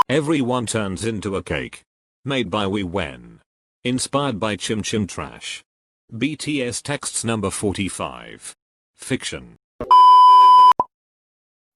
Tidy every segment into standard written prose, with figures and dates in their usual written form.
Everyone turns into a cake. Made by We Wen. Inspired by Chim Chim Trash. BTS texts number 45. Fiction.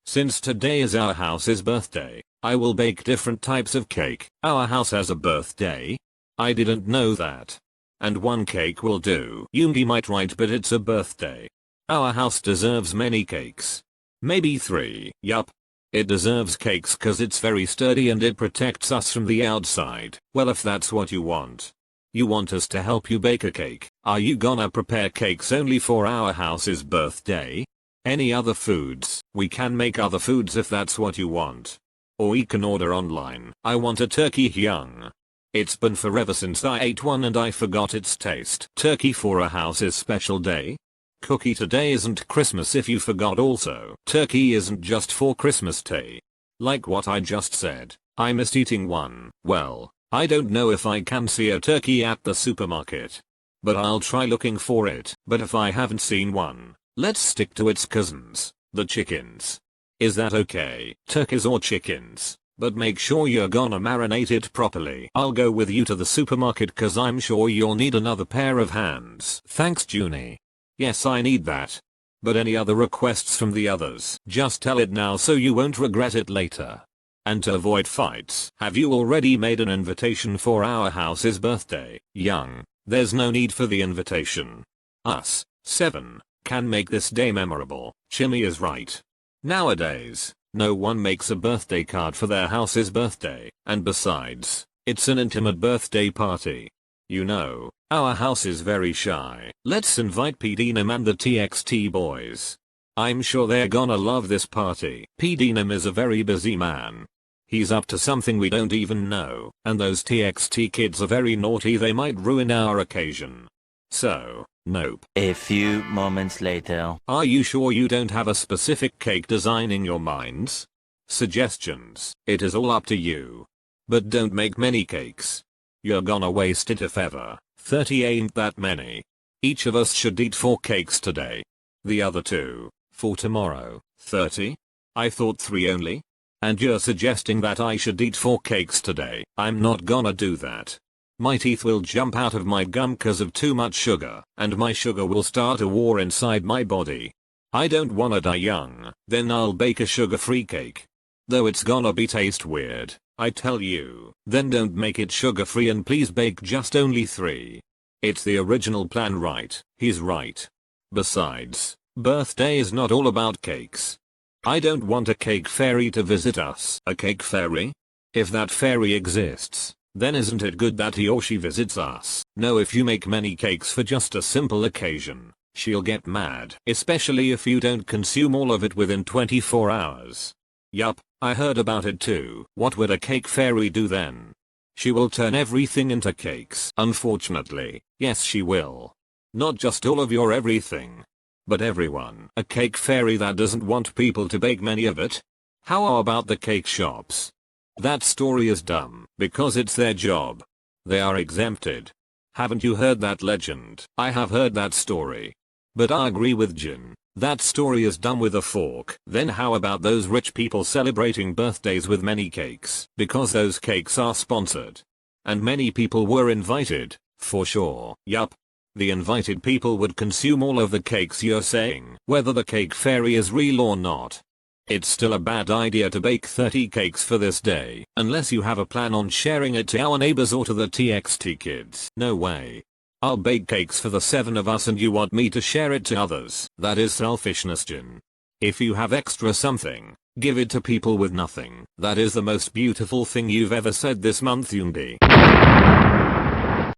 Since today is our house's birthday, I will bake different types of cake. Our house has a birthday? I didn't know that. And one cake will do. Yoongi might write, but it's a birthday. Our house deserves many cakes. Maybe 3. Yup. It deserves cakes cause it's very sturdy and it protects us from the outside. Well, if that's what you want. You want us to help you bake a cake. Are you gonna prepare cakes only for our house's birthday? Any other foods? We can make other foods if that's what you want. Or we can order online. I want a turkey young. It's been forever since I ate one and I forgot its taste. Turkey for a house's special day? Cookie, today isn't Christmas if you forgot also. Turkey isn't just for Christmas Day. Like what I just said. I missed eating one. Well, I don't know if I can see a turkey at the supermarket. But I'll try looking for it. But if I haven't seen one, let's stick to its cousins, the chickens. Is that okay? Turkeys or chickens? But make sure you're gonna marinate it properly. I'll go with you to the supermarket cause I'm sure you'll need another pair of hands. Thanks, Junie. Yes, I need that. But any other requests from the others? Just tell it now so you won't regret it later. And to avoid fights, have you already made an invitation for our house's birthday? Young, there's no need for the invitation. Us, 7, can make this day memorable. Chimmy is right. Nowadays, no one makes a birthday card for their house's birthday, and besides, it's an intimate birthday party. You know, our house is very shy. Let's invite PDNM and the TXT boys. I'm sure they're gonna love this party. PDNM is a very busy man. He's up to something we don't even know, and those TXT kids are very naughty, they might ruin our occasion. So, nope. A few moments later. Are you sure you don't have a specific cake design in your minds? Suggestions. It is all up to you. But don't make many cakes. You're gonna waste it if ever. 30 ain't that many. Each of us should eat 4 cakes today. The other 2, for tomorrow. 30? I thought 3 only? And you're suggesting that I should eat 4 cakes today? I'm not gonna do that. My teeth will jump out of my gum cause of too much sugar, and my sugar will start a war inside my body. I don't wanna die young. Then I'll bake a sugar-free cake. Though it's gonna be taste weird, I tell you. Then don't make it sugar-free and please bake just only 3. It's the original plan, right? He's right. Besides, birthday is not all about cakes. I don't want a cake fairy to visit us. A cake fairy? If that fairy exists, then isn't it good that he or she visits us? No, if you make many cakes for just a simple occasion, she'll get mad. Especially if you don't consume all of it within 24 hours. Yup, I heard about it too. What would a cake fairy do then? She will turn everything into cakes. Unfortunately, yes she will. Not just all of your everything, but everyone. A cake fairy that doesn't want people to bake many of it? How about the cake shops? That story is dumb, because it's their job. They are exempted. Haven't you heard that legend? I have heard that story. But I agree with Jin. That story is dumb with a fork. Then how about those rich people celebrating birthdays with many cakes? Because those cakes are sponsored. And many people were invited, for sure. Yup. The invited people would consume all of the cakes you're saying. Whether the cake fairy is real or not. It's still a bad idea to bake 30 cakes for this day, unless you have a plan on sharing it to our neighbors or to the TXT kids. No way. I'll bake cakes for the 7 of us and you want me to share it to others. That is selfishness, Jin. If you have extra something, give it to people with nothing. That is the most beautiful thing you've ever said this month, Yoongi.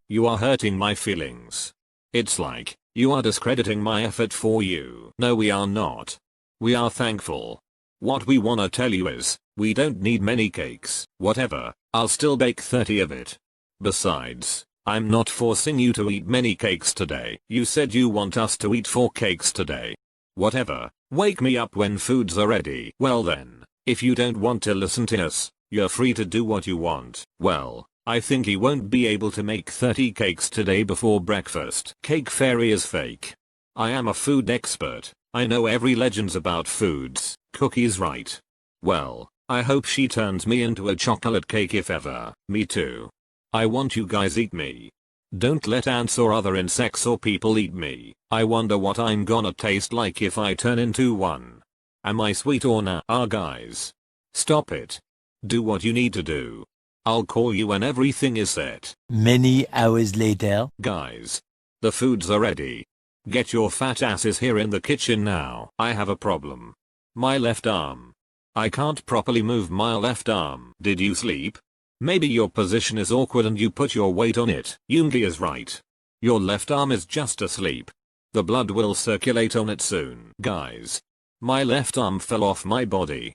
You are hurting my feelings. It's like, you are discrediting my effort for you. No, we are not. We are thankful. What we wanna tell you is, we don't need many cakes. Whatever, I'll still bake 30 of it. Besides, I'm not forcing you to eat many cakes today. You said you want us to eat 4 cakes today. Whatever, wake me up when foods are ready. Well then, if you don't want to listen to us, you're free to do what you want. Well, I think he won't be able to make 30 cakes today before breakfast. Cake fairy is fake. I am a food expert. I know every legends about foods. Cookie's right. Well, I hope she turns me into a chocolate cake if ever. Me too. I want you guys eat me. Don't let ants or other insects or people eat me. I wonder what I'm gonna taste like if I turn into one. Am I sweet or nah? Guys. Stop it. Do what you need to do. I'll call you when everything is set. Many hours later. Guys. The foods are ready. Get your fat asses here in the kitchen now. I have a problem. My left arm. I can't properly move my left arm. Did you sleep? Maybe your position is awkward and you put your weight on it. Yoongi is right. Your left arm is just asleep. The blood will circulate on it soon. Guys. My left arm fell off my body.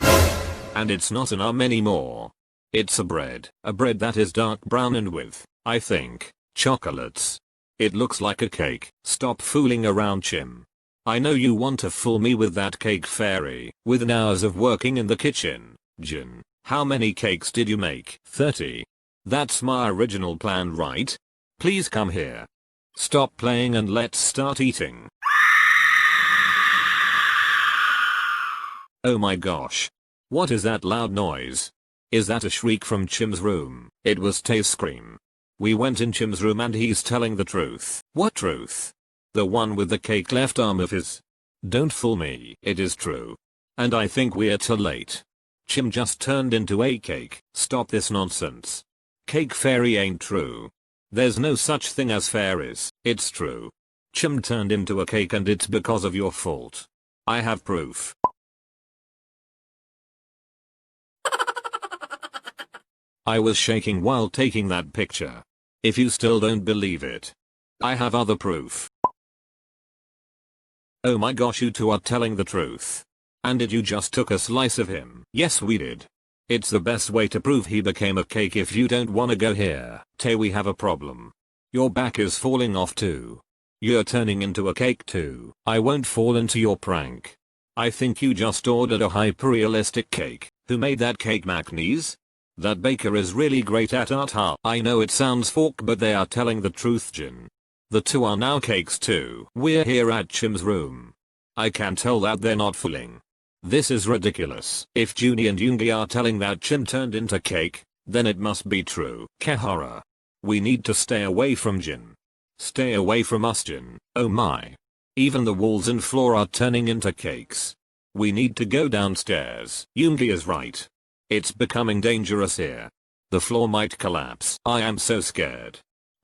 And it's not an arm anymore. It's a bread. A bread that is dark brown and with, I think, chocolates. It looks like a cake. Stop fooling around, Chim. I know you want to fool me with that cake fairy. Within hours of working in the kitchen, Jin. How many cakes did you make? 30. That's my original plan, right? Please come here. Stop playing and let's start eating. Oh my gosh. What is that loud noise? Is that a shriek from Chim's room? It was Tae's scream. We went in Chim's room and he's telling the truth. What truth? The one with the cake left arm of his. Don't fool me. It is true. And I think we're too late. Chim just turned into a cake. Stop this nonsense. Cake fairy ain't true. There's no such thing as fairies. It's true. Chim turned into a cake and it's because of your fault. I have proof. I was shaking while taking that picture. If you still don't believe it, I have other proof. Oh my gosh, you two are telling the truth. And did you just took a slice of him? Yes, we did. It's the best way to prove he became a cake. If you don't wanna go here, Tae, we have a problem. Your back is falling off too. You're turning into a cake too. I won't fall into your prank. I think you just ordered a hyper-realistic cake. Who made that cake, Macnies? That baker is really great at art. I know it sounds fork, but they are telling the truth, Jin. The two are now cakes too. We're here at Chim's room. I can tell that they're not fooling. This is ridiculous. If Junie and Yoongi are telling that Chim turned into cake, then it must be true. Kehara. We need to stay away from Jin. Stay away from us, Jin. Oh my. Even the walls and floor are turning into cakes. We need to go downstairs. Yoongi is right. It's becoming dangerous here. The floor might collapse. I am so scared.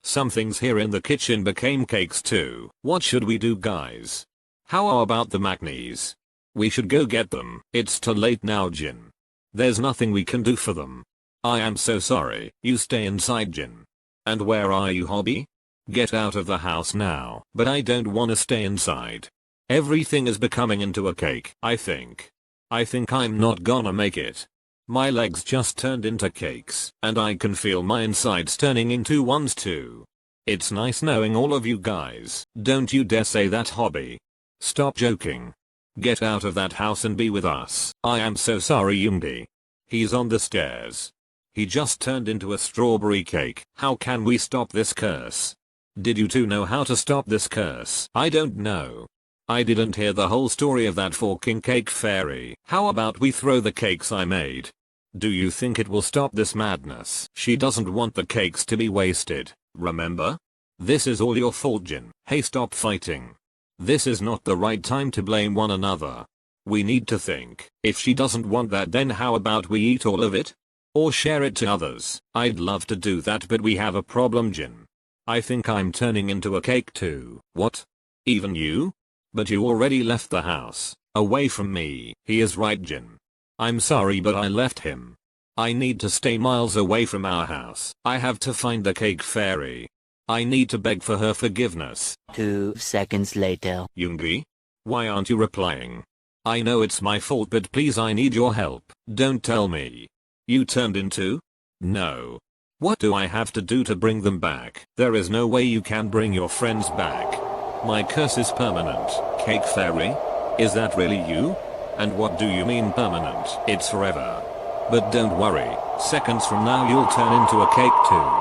Some things here in the kitchen became cakes too. What should we do, guys? How about the Macnies? We should go get them. It's too late now, Jin. There's nothing we can do for them. I am so sorry. You stay inside, Jin. And where are you, Hobby? Get out of the house now. But I don't want to stay inside. Everything is becoming into a cake. I think I'm not gonna make it. My legs just turned into cakes. And I can feel my insides turning into ones too. It's nice knowing all of you guys. Don't you dare say that, Hobby. Stop joking. Get out of that house and be with us. I am so sorry, Yoongi. He's on the stairs. He just turned into a strawberry cake. How can we stop this curse? Did you two know how to stop this curse? I don't know. I didn't hear the whole story of that forking cake fairy. How about we throw the cakes I made? Do you think it will stop this madness? She doesn't want the cakes to be wasted, remember? This is all your fault, Jin. Hey, stop fighting. This is not the right time to blame one another. We need to think. If she doesn't want that, then how about we eat all of it? Or share it to others? I'd love to do that, but we have a problem, Jin. I think I'm turning into a cake too. What? Even you? But you already left the house. Away from me. He is right, Jin. I'm sorry, but I left him. I need to stay miles away from our house. I have to find the cake fairy. I need to beg for her forgiveness. 2 seconds later. Yoongi? Why aren't you replying? I know it's my fault, but please, I need your help. Don't tell me. You turned into? No. What do I have to do to bring them back? There is no way you can bring your friends back. My curse is permanent. Cake fairy? Is that really you? And what do you mean permanent? It's forever. But don't worry. Seconds from now you'll turn into a cake too.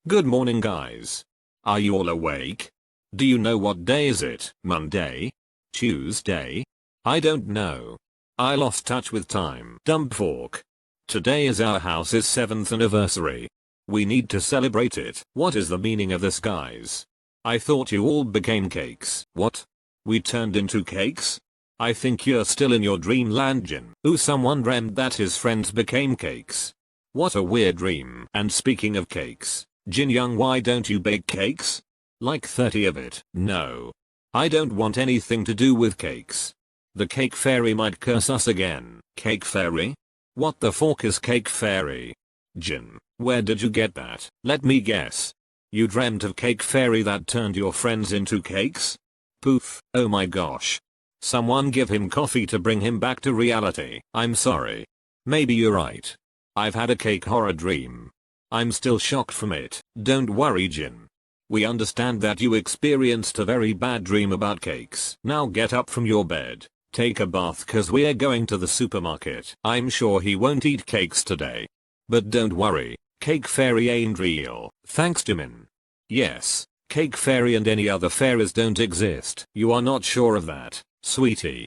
Good morning, guys. Are you all awake? Do you know what day is it? Monday? Tuesday? I don't know. I lost touch with time. Dumb fork. Today is our house's 7th anniversary. We need to celebrate it. What is the meaning of this, guys? I thought you all became cakes. What? We turned into cakes? I think you're still in your dreamland, Jin. Ooh, someone dreamt that his friends became cakes. What a weird dream. And speaking of cakes, Jin Young, why don't you bake cakes? Like 30 of it. No. I don't want anything to do with cakes. The cake fairy might curse us again. Cake fairy? What the fork is cake fairy? Jin, where did you get that? Let me guess. You dreamt of cake fairy that turned your friends into cakes? Poof. Oh my gosh. Someone give him coffee to bring him back to reality. I'm sorry. Maybe you're right. I've had a cake horror dream. I'm still shocked from it. Don't worry, Jin. We understand that you experienced a very bad dream about cakes. Now get up from your bed. Take a bath cause we're going to the supermarket. I'm sure he won't eat cakes today. But don't worry. Cake fairy ain't real. Thanks, Jimin. Yes. Cake fairy and any other fairies don't exist. You are not sure of that, sweetie.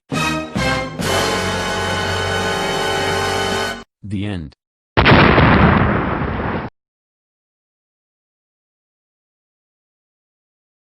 The end.